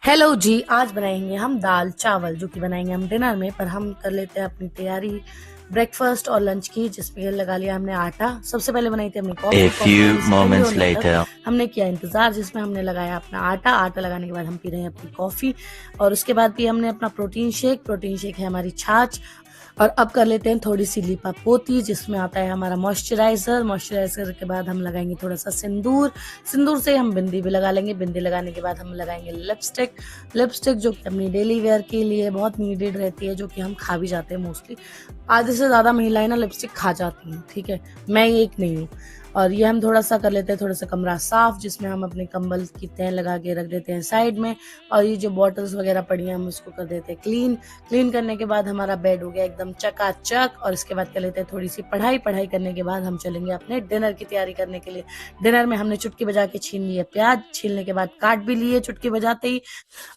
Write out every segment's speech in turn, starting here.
Hello जी, आज बनाएंगे हम दाल चावल जो कि बनाएंगे हम डिनर में। पर हम कर लेते हैं अपनी तैयारी ब्रेकफास्ट और लंच की, जिसमें लगा लिया हमने आटा। सबसे पहले बनाई थी हमने A कॉफी few थोड़ी सी ठंडी moments होने तक later. हमने किया इंतजार, जिसमें हमने लगाया अपना आटा लगाने के बाद हम पी रहे हैं अपनी कॉफी। और उसके बाद भी हमने अपना प्रोटीन शेक है हमारी छाछ। और अब कर लेते हैं थोड़ी सी लीपा पोती, जिसमें आता है हमारा मॉइस्चराइजर के बाद हम लगाएंगे थोड़ा सा सिंदूर से हम बिंदी भी लगा लेंगे। बिंदी लगाने के बाद हम लगाएंगे लिपस्टिक जो कि अपनी डेली वेयर के लिए बहुत नीडेड रहती है, जो कि हम खा भी जाते हैं मोस्टली। आधे से ज़्यादा महिलाएं ना लिपस्टिक खा जाती हैं, ठीक है, मैं एक नहीं हूँ। और ये हम थोड़ा सा कर लेते हैं थोड़ा सा कमरा साफ, जिसमें हम अपने कंबल की तह लगा के रख देते हैं साइड में। और ये जो बॉटल्स वगैरह पड़ी हैं हम उसको कर देते हैं क्लीन करने के बाद हमारा बेड हो गया एकदम चकाचक। और इसके बाद कर लेते हैं थोड़ी सी पढ़ाई करने के बाद हम चलेंगे अपने डिनर की तैयारी करने के लिए। डिनर में हमने चुटकी बजा के छीन लिए प्याज, छीलने के बाद काट भी लिए चुटकी बजाते ही।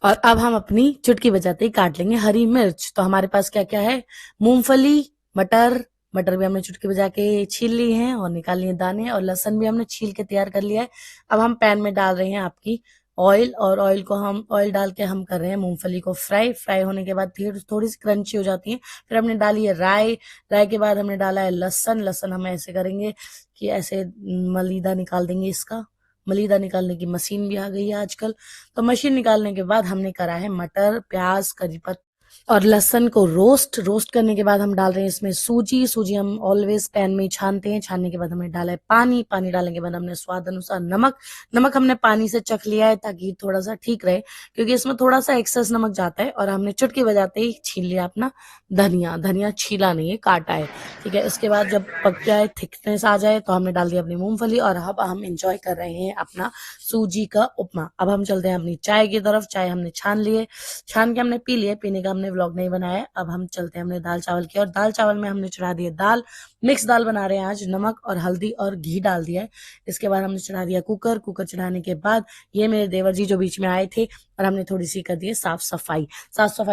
और अब हम अपनी चुटकी बजाते ही काट लेंगे हरी मिर्च। तो हमारे पास क्या क्या है, मूंगफली, मटर मटर भी हमने चुटकी बजा के छील ली हैं और निकाल लिए दाने। और लहसुन भी हमने छील के तैयार कर लिया है। अब हम पैन में डाल रहे हैं आपकी ऑयल, और ऑयल डाल के हम कर रहे हैं मूंगफली को फ्राई होने के बाद थोड़ी सी क्रंची हो जाती है। फिर हमने डाली है राई के बाद हमने डाला है लहसुन हम ऐसे करेंगे कि ऐसे मलीदा निकाल देंगे इसका। मलीदा निकालने की मशीन भी आ गई है आजकल। तो मशीन निकालने के बाद हमने करा है मटर, प्याज, करी पत्ता और लहसुन को रोस्ट करने के बाद हम डाल रहे हैं इसमें सूजी हम ऑलवेज पैन में ही छानते हैं। छानने के बाद हमने डाला है पानी डालने के बाद हमने स्वाद अनुसार नमक हमने पानी से चख लिया है ताकि थोड़ा सा ठीक रहे, क्योंकि इसमें थोड़ा सा एक्सेस नमक जाता है। और हमने चुटकी बजाते ही छीन लिया अपना धनिया छीला नहीं है, काटा है, ठीक है। इसके बाद जब पक जाए, थिकनेस आ जाए, तो हमने डाल दिया अपनी मूंगफली। और अब हम इंजॉय कर रहे हैं अपना सूजी का उपमा। अब हम चलते हैं अपनी चाय की तरफ। चाय हमने छान के हमने पी लिए, पीने का हमने व्लॉग नहीं बनाया। अब हम चलते हैं हमने दाल चावल की, और दाल चावल में हमने चढ़ा दिया दाल। मिक्स दाल बना रहे हैं आज, नमक और हल्दी और घी डाल दिया है। इसके बाद हमने चढ़ा दिया कुकर चढ़ाने के बाद ये मेरे देवर जी जो बीच में आए थे, और हमने थोड़ी सी कर दी साफ सफाई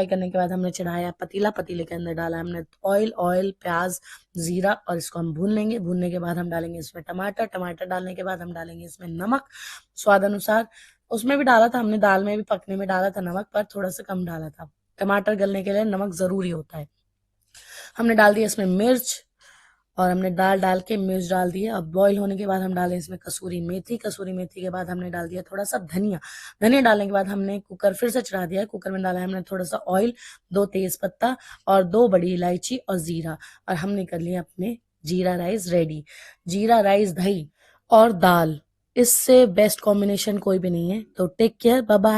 करने के बाद हमने चढ़ाया पतीले के अंदर डाला हमने ऑयल, प्याज, जीरा, और इसको हम भून लेंगे। भूनने के बाद हम डालेंगे इसमें टमाटर डालने के बाद हम डालेंगे इसमें नमक स्वाद अनुसार। उसमें भी डाला था हमने, दाल में भी पकने में डाला था नमक, पर थोड़ा सा कम डाला था। टमाटर गलने के लिए नमक जरूरी होता है। हमने डाल दिया इसमें मिर्च, और हमने दाल डाल के मिर्च डाल दिया। अब बॉईल होने के बाद हम डालें इसमें कसूरी मेथी के बाद हमने डाल दिया थोड़ा सा धनिया डालने के बाद हमने कुकर फिर से चढ़ा दिया। कुकर में डाला है हमने थोड़ा सा ऑयल, 2 तेज पत्ता और 2 बड़ी इलायची और जीरा। और हमने कर लिया अपने जीरा राइस रेडी। जीरा राइस, दही और दाल, इससे बेस्ट कॉम्बिनेशन कोई भी नहीं है। तो टेक केयर, बाय बाय।